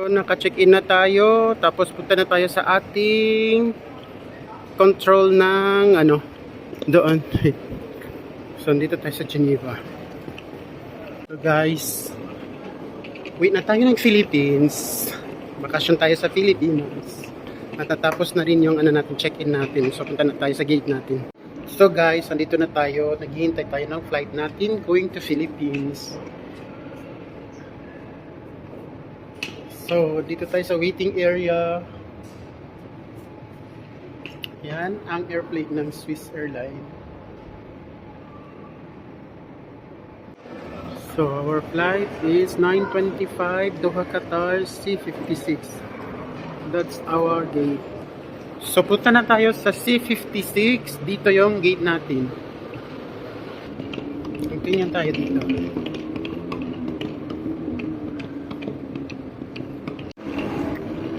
So, naka-check-in na tayo, tapos punta na tayo sa ating control ng doon. So, dito tayo sa Geneva. So guys, wait na tayo ng Philippines. Bakasyon tayo sa Philippines. Natatapos na rin yung natin, check-in natin. So, punta na tayo sa gate natin. So guys, andito na tayo. Naghihintay tayo ng flight natin going to Philippines. So, dito tayo sa waiting area. Yan, ang airplane ng Swiss Airline. So, our flight is 9:25 Doha, Qatar, C56. That's our gate. So, punta na tayo sa C56. Dito yung gate natin. Tingnan tayo dito.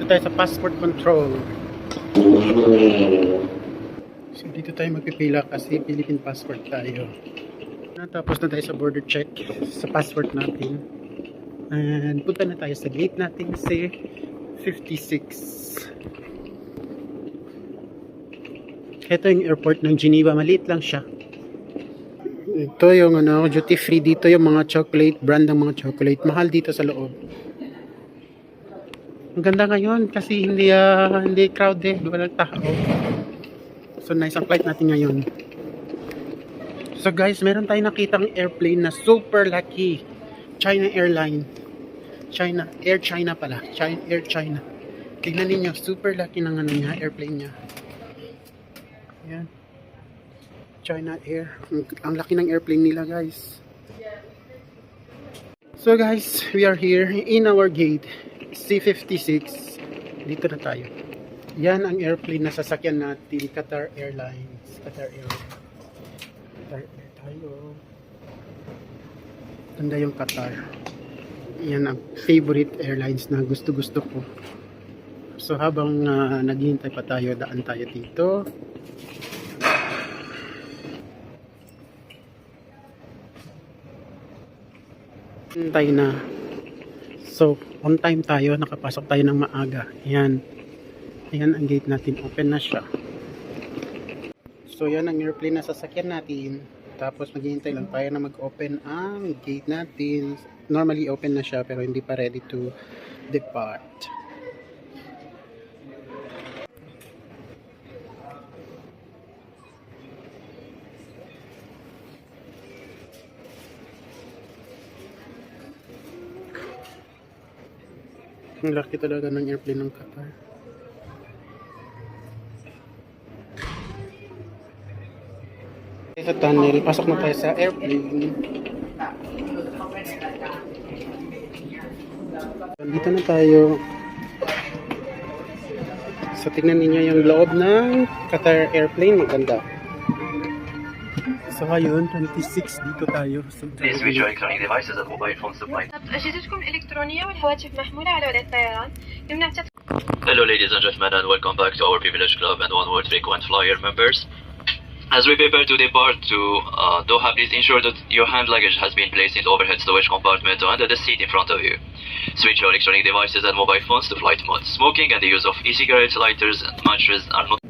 Tayo sa passport control. So dito tayo magpipila kasi Philippine passport tayo. Natapos na tayo sa border check sa passport natin. And punta na tayo sa gate natin si 56. Ito yung airport ng Geneva. Maliit lang siya. Ito yung duty free dito, yung mga chocolate, brand ng mga chocolate. Mahal dito sa loob. Ang ganda ngayon kasi hindi crowded, walang tao. So nice ang flight natin ngayon. So guys, meron tayong nakitang airplane na super lucky. China Airline. Air China pala. Air China. Tignan niyo, super lucky ng niya, airplane niya. Ayan. China Air. Ang laki ng airplane nila, guys. So guys, we are here in our gate. C56. Dito na tayo. Yan ang airplane na sasakyan natin. Qatar Airlines. Qatar Air tayo. Tanda yung Qatar. Yan ang favorite airlines na gusto ko. So habang naghihintay pa tayo, daan tayo dito. Hintay na. So, on time tayo, nakapasok tayo ng maaga. Yan. Yan ang gate natin. Open na siya. So, yan ang airplane na sasakyan natin. Tapos, maghihintay lang tayo na mag-open ang gate natin. Normally, open na siya pero hindi pa ready to depart. Ang laki talaga ng airplane ng Qatar. Sa tunnel, pasok na tayo sa airplane. Dito na tayo. So tingnan niyo yung loob ng Qatar airplane, maganda. So ngayon, 26 dito tayo. Please switch your electronic devices and mobile phones to flight. أجهزتكم الإلكترونية والهواتف محمولة على وضع الطيران. يمنع Hello ladies and gentlemen and welcome back to our Privilege Club and One World Frequent Flyer members. As we prepare to depart to Doha, please ensure that your hand luggage has been placed in the overhead storage compartment or under the seat in front of you. Switch your electronic devices and mobile phones to flight mode. Smoking and the use of e-cigarettes, lighters and matches are not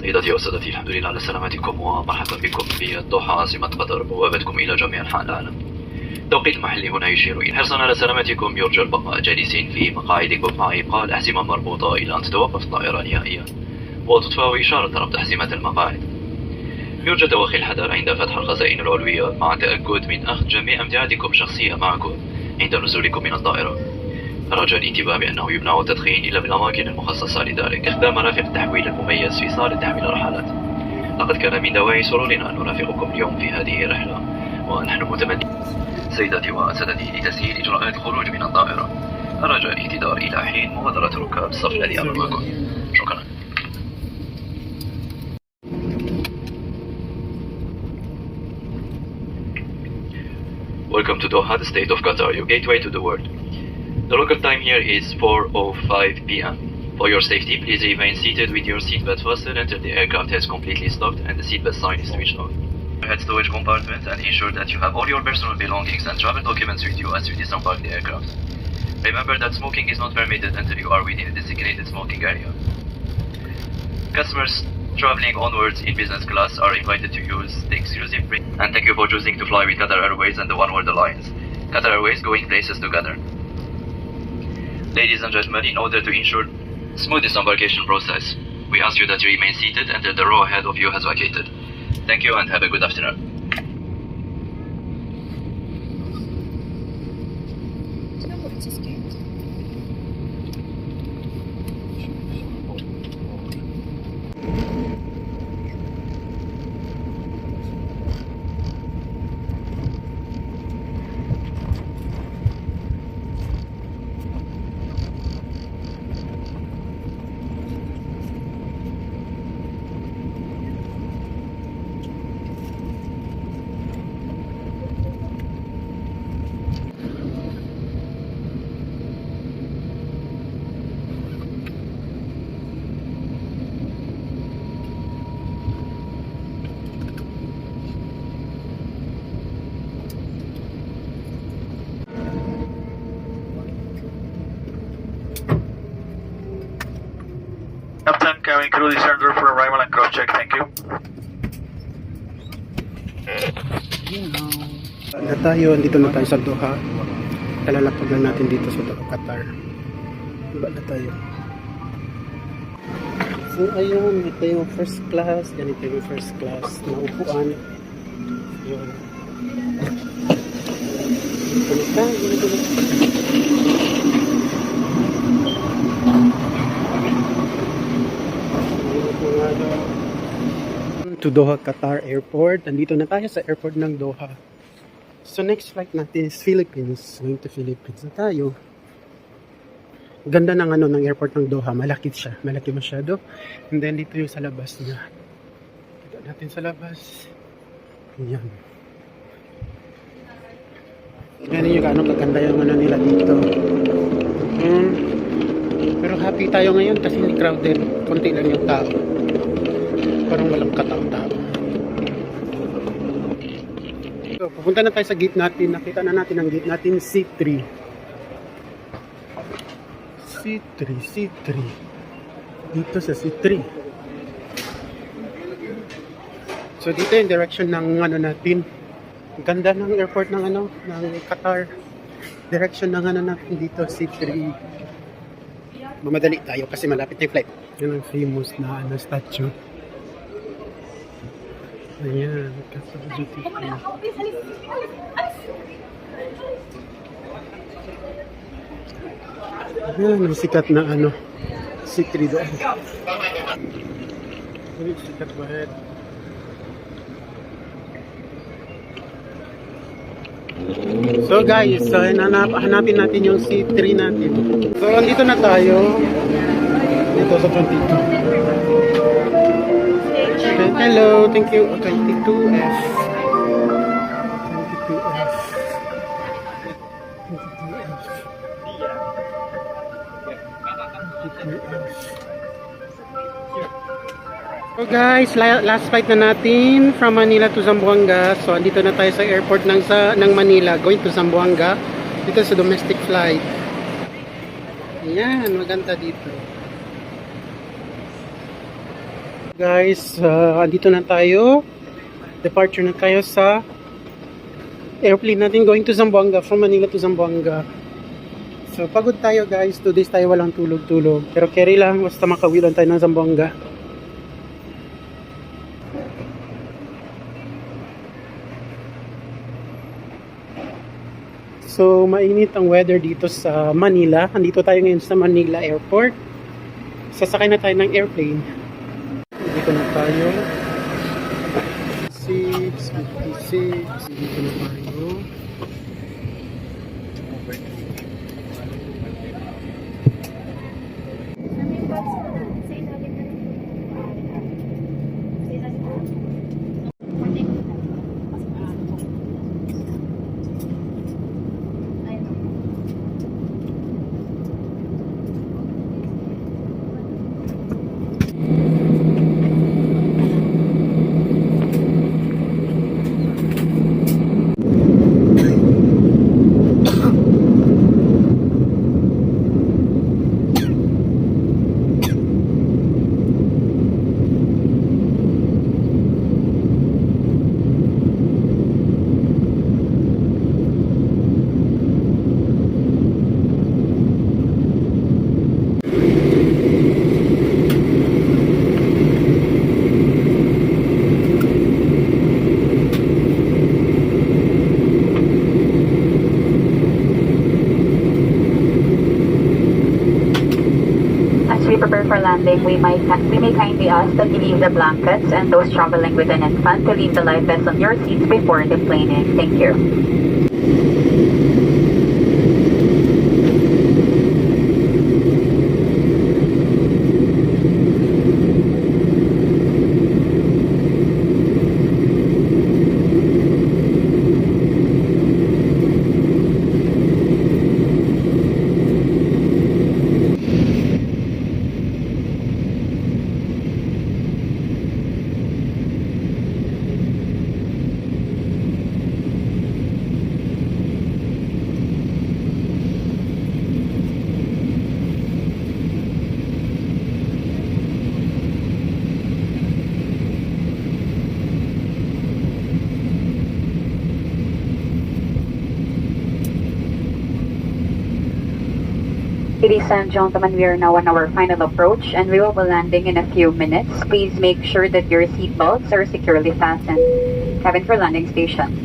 سيداتي وسادتي، الحمد لله على سلامتكم ومرحبا بكم في الدوحة عاصمة قطر، بوابتكم إلى جميع أنحاء العالم. التوقيت المحلي هنا يشير إلى حرصا على سلامتكم يرجى البقاء جالسين في مقاعدكم مع إبقاء الأحزمة مربوطة إلى أن تتوقف الطائرة نهائيا وتطفأ إشارة ربط أحزمة المقاعد. يرجى توخي الحذر عند فتح الخزائن العلوية مع التأكد من أخذ جميع أمتعتكم الشخصية معكم عند نزولكم من الطائرة. رجاء الانتباه بأنه يمنع التدخين إلا بالأماكن المخصصة لذلك. استخدام مرافق التحويل المميز في صالة تحويل الرحلات. لقد كان من دواعي سرورنا أن نرافقكم اليوم في هذه الرحلة، ونحن متمنين سيداتي وسادتي لتسهيل إجراءات الخروج من الطائرة. رجاء الاعتذار إلى حين مغادرة ركاب الصف الذي أمامكم. شكرا. Welcome to Doha, the state of Qatar, your gateway to the world. The local time here is 4:05 p.m. For your safety, please remain seated with your seatbelt fastened until the aircraft has completely stopped and the seatbelt sign is switched off. Head storage compartment and ensure that you have all your personal belongings and travel documents with you as you disembark the aircraft. Remember that smoking is not permitted until you are within a designated smoking area. Customers traveling onwards in business class are invited to use the exclusive break. And thank you for choosing to fly with Qatar Airways and the One World Alliance. Qatar Airways, going places together. Ladies and gentlemen, in order to ensure smooth disembarkation process, we ask you that you remain seated until the row ahead of you has vacated. Thank you and have a good afternoon. Captain, cabin crew descender for arrival and cross check, thank you. Na tayo, andito na tayo sa Doha. Kalalapag lang natin dito sa Doha, Qatar. Iba na tayo. So ayun, ito yung first class. Ganito yung first class na upuan. Yun. Dito na tayo. Dito na to Doha Qatar Airport. Nandito na tayo sa airport ng Doha. So next flight natin is Philippines. Going to Philippines na tayo. Ganda ng ng airport ng Doha. Malaki siya. Malaki masyado. And then dito yung sa labas niya. Kita natin sa labas. Ayan. Ganyan yung gaano kaganda yung nila dito. Pero happy tayo ngayon kasi hindi crowded. Konti lang yung tao. Parang walang katao-tao. So, pupunta na tayo sa gate natin. Nakita na natin ang gate natin, C3. C3. Dito sa C3. So, dito yung direction ng natin. Ganda ng airport ng ng Qatar. Direction ng natin dito, C3. Mamadali tayo kasi malapit na yung flight. Yan ang famous na statue. Ayan, Qatar Duty Free. Ayan, ang sikat na C3 doon. Sikat ba head? So guys, hanapin natin yung C3 natin. So andito na tayo. Dito sa 22. Hello, thank you. 22F. 22F. So guys, last flight na natin from Manila to Zamboanga. So andito na tayo sa airport ng Manila, going to Zamboanga. Dito sa domestic flight. Ayan, maganda dito. Guys, andito na tayo. Departure na tayo sa airplane natin going to Zamboanga, from Manila to Zamboanga. So pagod tayo guys, 2 days tayo walang tulog-tulog. Pero carry lang, basta makauwi lang tayo ng Zamboanga. So mainit ang weather dito sa Manila. Andito tayo ngayon sa Manila Airport. Sasakay na tayo ng airplane. Dito na tayo. 6:56. Dito na tayo. Prepare for landing, we may kindly ask that you leave the blankets and those traveling with an infant to leave the life vests on your seats before deplaning. Thank you. Ladies and gentlemen, we are now on our final approach and we will be landing in a few minutes. Please make sure that your seat belts are securely fastened. Cabin for landing station.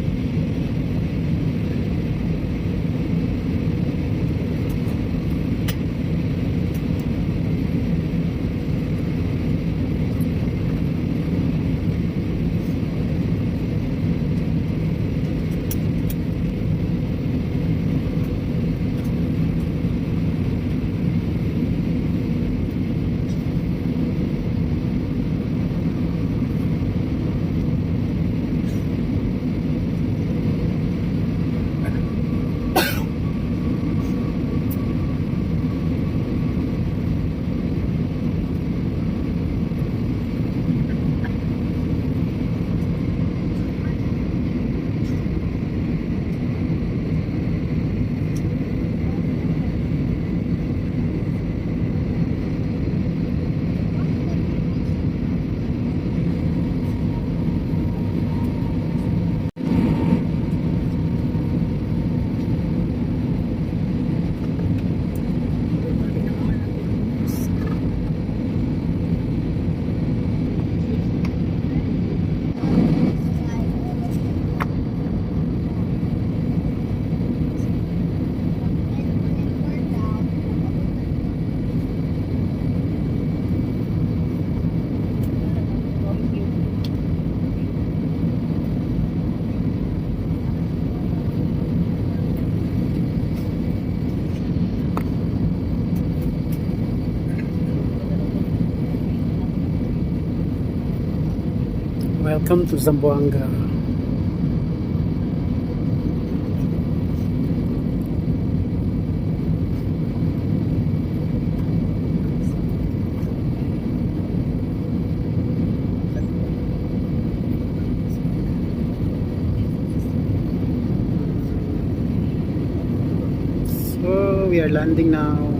Welcome to Zamboanga. So we are landing now.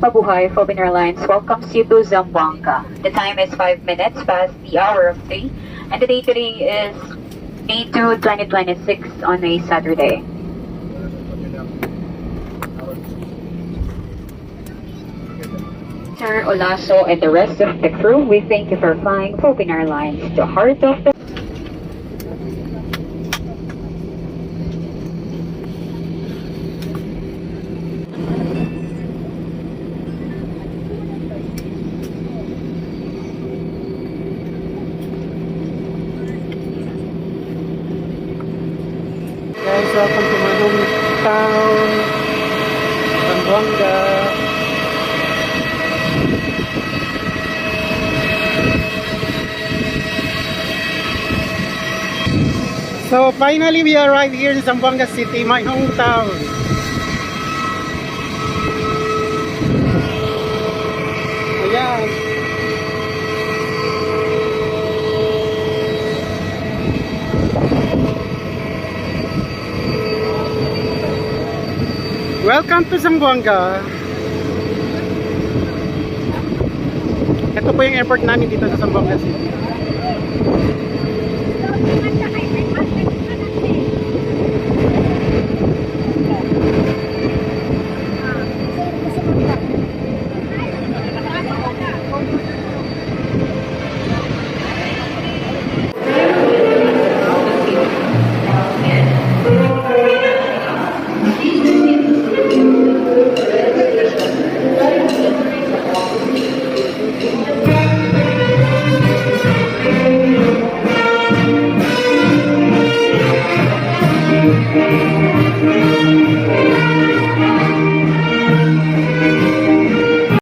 Mabuhay Philippine Airlines welcomes you to Zamboanga. The time is 5 minutes past the hour of 3, and the date today is May 2, 2026 on a Saturday. Sir Olaso and the rest of the crew, we thank you for flying Philippine Airlines, the heart of the Guys, welcome to my hometown, Zamboanga. So finally we arrived here in Zamboanga City, my hometown. Ayan. Welcome to Zamboanga. Ito po yung airport namin dito sa Zamboanga City.